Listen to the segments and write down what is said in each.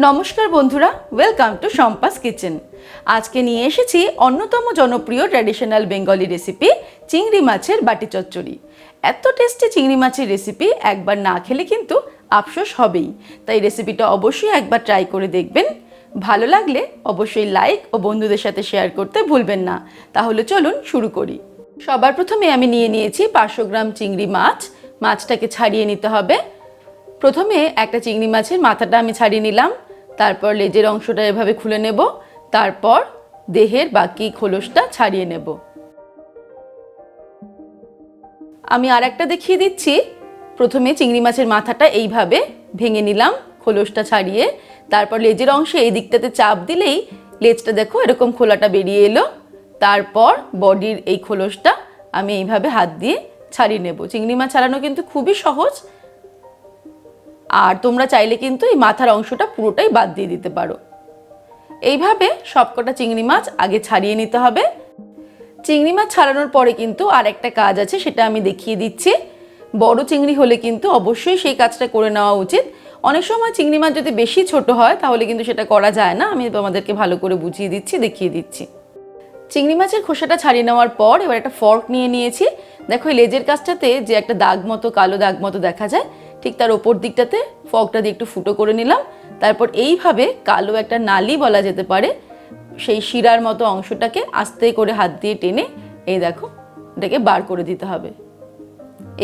নমস্কার বন্ধুরা, welcome to Shampa's kitchen. আজকে নিয়ে এসেছি অন্যতম জনপ্রিয় ট্র্যাডিশনাল বেঙ্গলি রেসিপি চিংড়ি মাছের বাটি চচ্চড়ি। এত টেস্টি চিংড়ি মাছের রেসিপি একবার না খেলে কিন্তু আফসোস হবেই। তাই রেসিপিটা অবশ্যই একবার ট্রাই করে দেখবেন। ভালো লাগলে অবশ্যই লাইক ও বন্ধুদের সাথে শেয়ার করতে ভুলবেন না। তাহলে চলুন শুরু করি। সবার প্রথমে আমি নিয়ে নিয়েছি 500 গ্রাম চিংড়ি মাছ। মাছটাকে ছাড়িয়ে নিতে হবে। প্রথমে একটা চিংড়ি মাছের মাথাটা আমি ছাড়িয়ে নিলাম, তারপর লেজের অংশটা এভাবে খুলে নেব, তারপর দেহের বাকি খোলসটা ছাড়িয়ে নেব। আমি আরেকটা দেখিয়ে দিচ্ছি। প্রথমে চিংড়ি মাছের মাথাটা এইভাবে ভেঙে নিলাম খোলসটা ছাড়িয়ে, তারপর লেজের অংশে এই দিকটাতে চাপ দিলেই লেজটা দেখো এরকম খোলাটা বেরিয়ে এলো। তারপর বডির এই খোলসটা আমি এইভাবে হাত দিয়ে ছাড়িয়ে নেব। চিংড়ি মাছ ছাড়ানো কিন্তু খুবই সহজ, আর তোমরা চাইলে কিন্তু এই মাথার অংশটা পুরোটাই বাদ দিয়ে দিতে পারো। এইভাবে সবকটা চিংড়ি মাছ আগে ছাড়িয়ে নিতে হবে। চিংড়ি মাছ ছাড়ানোর পরে কিন্তু আর একটা কাজ আছে, সেটা আমি দেখিয়ে দিচ্ছি। বড় চিংড়ি হলে কিন্তু অবশ্যই সেই কাজটা করে নেওয়া উচিত। অনেক সময় চিংড়ি মাছ যদি বেশি ছোট হয় তাহলে কিন্তু সেটা করা যায় না। আমি তোমাদেরকে ভালো করে বুঝিয়ে দিচ্ছি, দেখিয়ে দিচ্ছি। চিংড়ি মাছের খোসাটা ছাড়িয়ে নেওয়ার পর এবার একটা ফর্ক নিয়ে নিয়েছি। দেখো এই লেজের কাছটাতে যে একটা দাগ মতো, কালো দাগ মতো দেখা যায়, ঠিক তার ওপর দিকটাতে ফর্কটা দিয়ে একটু ফুটো করে নিলাম। তারপর এইভাবে কালো একটা নালি বলা যেতে পারে, সেই শিরার মতো অংশটাকে আস্তে করে হাত দিয়ে টেনে এই দেখো এটাকে বার করে দিতে হবে।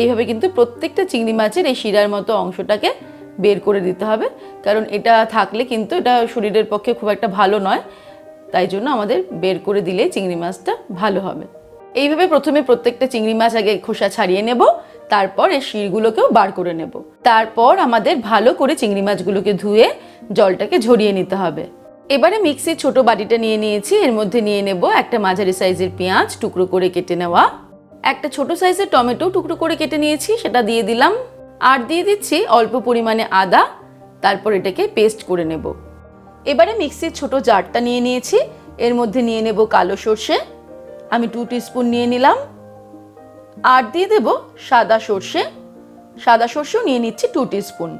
এইভাবে কিন্তু প্রত্যেকটা চিংড়ি মাছের এই শিরার মতো অংশটাকে বের করে দিতে হবে, কারণ এটা থাকলে কিন্তু এটা শরীরের পক্ষে খুব একটা ভালো নয়। তাই জন্য আমাদের বের করে দিলে চিংড়ি মাছটা ভালো হবে। এইভাবে প্রথমে প্রত্যেকটা চিংড়ি মাছ আগে খোসা ছাড়িয়ে নেব, তারপর এই শিরগুলোকেও বার করে নেব। তারপর আমাদের ভালো করে চিংড়ি মাছগুলোকে ধুয়ে জলটাকে ঝরিয়ে নিতে হবে। এবারে মিক্সির ছোট বাটিটা নিয়ে নিয়েছি। এর মধ্যে নিয়ে নেব একটা মাঝারি সাইজের পেঁয়াজ টুকরো করে কেটে নেওয়া, একটা ছোট সাইজের টমেটো টুকরো করে কেটে নিয়েছি, সেটা দিয়ে দিলাম। আর দিয়ে দিচ্ছি অল্প পরিমাণে আদা। তারপর এটাকে পেস্ট করে নেব। এবারে মিক্সির ছোট জারটা নিয়ে নিয়েছি। এর মধ্যে নিয়ে নেব কালো সর্ষে, আমি 2 টিস্পুন নিয়ে নিলাম। আর দিয়ে দেব সাদা সর্ষে, সাদা সর্ষেও নিয়ে নিচ্ছি 2 টিস্পুন।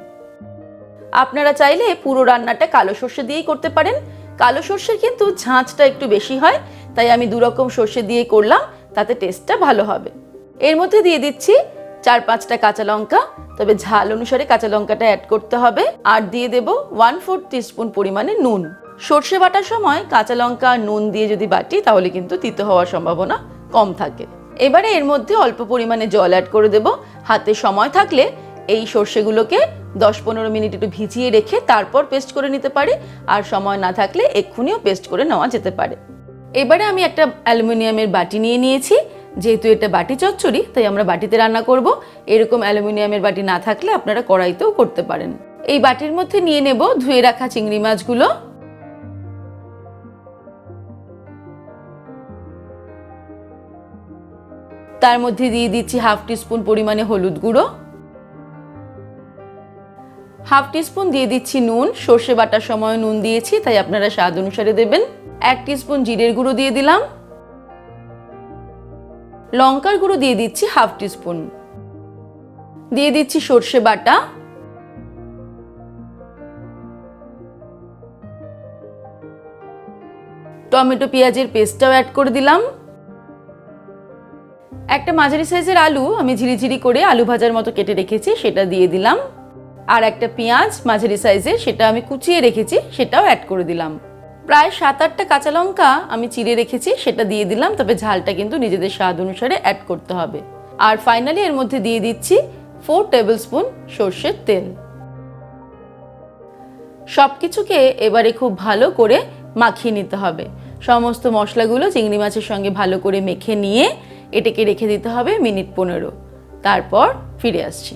আপনারা চাইলে পুরো রান্নাটা কালো সর্ষে দিয়েই করতে পারেন। কালো সর্ষের কিন্তু ঝাঁঝটা একটু বেশি হয়, তাই আমি 2 রকম সর্ষে দিয়ে করলাম, তাতে টেস্টটা ভালো হবে। এর মধ্যে দিয়ে দিচ্ছি 4-5টা কাঁচা লঙ্কা, তবে ঝাল অনুসারে কাঁচা লঙ্কাটা অ্যাড করতে হবে। আর দিয়ে দেব 1/4 টিস্পুন পরিমাণে নুন। সর্ষে বাটার সময় কাঁচা লঙ্কা আর নুন দিয়ে যদি বাটি তাহলে কিন্তু তিতো হওয়ার সম্ভাবনা কম থাকে। এবারে এর মধ্যে অল্প পরিমাণে জল অ্যাড করে দেব। হাতে সময় থাকলে এই সর্ষেগুলোকে 10-15 মিনিট একটু ভিজিয়ে রেখে তারপর পেস্ট করে নিতে পারি, আর সময় না থাকলে এক্ষুনিও পেস্ট করে নেওয়া যেতে পারে। এবারে আমি একটা অ্যালুমিনিয়ামের বাটি নিয়ে নিয়েছি। যেহেতু এটা বাটি চচ্চড়ি তাই আমরা বাটিতে রান্না করব। এরকম অ্যালুমিনিয়ামের বাটি না থাকলে আপনারা কড়াইতেও করতে পারেন। এই বাটির মধ্যে নিয়ে নেব ধুয়ে রাখা চিংড়ি মাছগুলো। তার মধ্যে দিয়ে দিচ্ছি 1/2 টিস্পুন পরিমাণে হলুদ গুঁড়ো, 1/2 টিস্পুন দিয়ে দিচ্ছি নুন। সর্ষে বাটার সময় নুন দিয়েছি, তাই আপনারা স্বাদ অনুসারে দেবেন। 1 টিস্পুন জিরের গুঁড়ো দিয়ে দিলাম। লঙ্কার গুঁড়ো দিয়ে দিচ্ছি 1/2 টিস্পুন। দিয়ে দিচ্ছি সর্ষে বাটা, টমেটো পেঁয়াজের পেস্টটাও অ্যাড করে দিলাম। একটা মাঝারি সাইজের আলু আমি ঝিরিঝিরি করে আলু ভাজার মতো কেটে রেখেছি, সেটা দিয়ে দিলাম। আর একটা পেঁয়াজ মাঝারি সাইজের, সেটা আমি কুচিয়ে রেখেছি, সেটাও অ্যাড করে দিলাম। প্রায় 7-8টা কাঁচা লঙ্কা আমি চিড়ে রেখেছি, সেটা দিয়ে দিলাম, তবে ঝালটা কিন্তু নিজেদের স্বাদ অনুসারে অ্যাড করতে হবে। আর ফাইনালি এর মধ্যে দিয়ে দিচ্ছি 4 টেবিল স্পুন সর্ষের তেল। সবকিছুকে এবারে খুব ভালো করে মাখিয়ে নিতে হবে। সমস্ত মশলাগুলো চিংড়ি মাছের সঙ্গে ভালো করে মেখে নিয়ে এটাকে রেখে দিতে হবে মিনিট 15। তারপর ফিরে আসছি।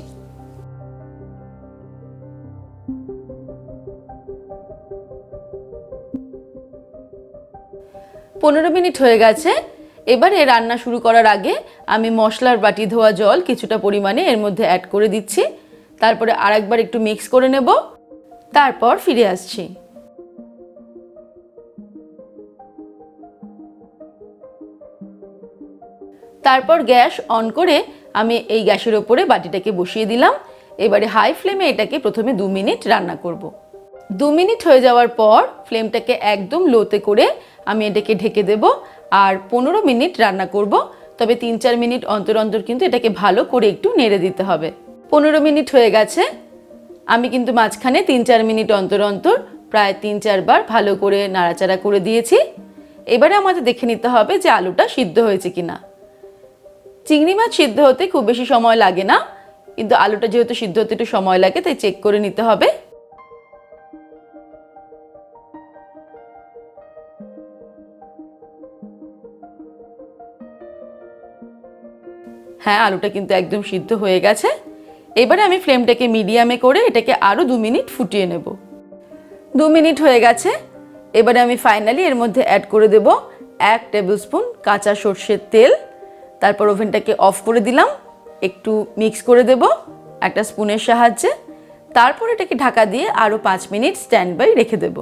15 মিনিট হয়ে গেছে। এবারে রান্না শুরু করার আগে আমি মশলার বাটি ধোয়া জল কিছুটা পরিমাণে এর মধ্যে অ্যাড করে দিচ্ছি। তারপরে আরেকবার একটু মিক্স করে নেব, তারপর ফিরে আসছি। তারপর গ্যাস অন করে আমি এই গ্যাসের ওপরে বাটিটাকে বসিয়ে দিলাম। এবারে হাই ফ্লেমে এটাকে প্রথমে 2 মিনিট রান্না করব। 2 মিনিট হয়ে যাওয়ার পর ফ্লেমটাকে একদম লোতে করে আমি এটাকে ঢেকে দেব আর 15 মিনিট রান্না করব। তবে 3-4 মিনিট অন্তর অন্তর কিন্তু এটাকে ভালো করে একটু নেড়ে দিতে হবে। 15 মিনিট হয়ে গেছে, আমি কিন্তু মাঝখানে 3-4 মিনিট অন্তর অন্তর প্রায় 3-4 বার ভালো করে নাড়াচাড়া করে দিয়েছি। এবারে আমাদের দেখে নিতে হবে যে আলুটা সিদ্ধ হয়েছে কিনা। চিংড়ি মাছ সিদ্ধ হতে খুব বেশি সময় লাগে না, কিন্তু আলুটা যেহেতু সিদ্ধ হতে একটু সময় লাগে তাই চেক করে নিতে হবে। হ্যাঁ, আলুটা কিন্তু একদম সিদ্ধ হয়ে গেছে। এবারে আমি ফ্লেমটাকে মিডিয়ামে করে এটাকে আরও 2 মিনিট ফুটিয়ে নেব। 2 মিনিট হয়ে গেছে, এবারে আমি ফাইনালি এর মধ্যে অ্যাড করে দেব 1 টেবিল স্পুন কাঁচা সর্ষের তেল। তারপর ওভেনটাকে অফ করে দিলাম, একটু মিক্স করে দেব একটা স্পুনের সাহায্যে। তারপর এটাকে ঢাকা দিয়ে আরও 5 মিনিট স্ট্যান্ড বাই রেখে দেব।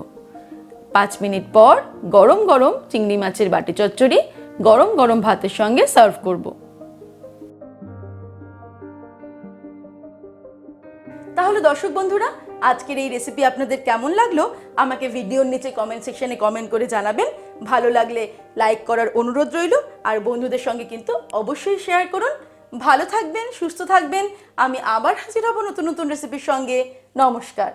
5 মিনিট পর গরম গরম চিংড়ি মাছের বাটি চচ্চড়ি গরম গরম ভাতের সঙ্গে সার্ভ করব। তাহলে দর্শক বন্ধুরা, আজকের এই রেসিপি আপনাদের কেমন লাগলো আমাকে ভিডিওর নিচে কমেন্ট সেকশনে কমেন্ট করে জানাবেন। ভালো লাগলে লাইক করার অনুরোধ রইল, আর বন্ধুদের সঙ্গে কিন্তু অবশ্যই শেয়ার করুন। ভালো থাকবেন, সুস্থ থাকবেন। আমি আবার হাজির হব নতুন নতুন রেসিপির সঙ্গে। নমস্কার।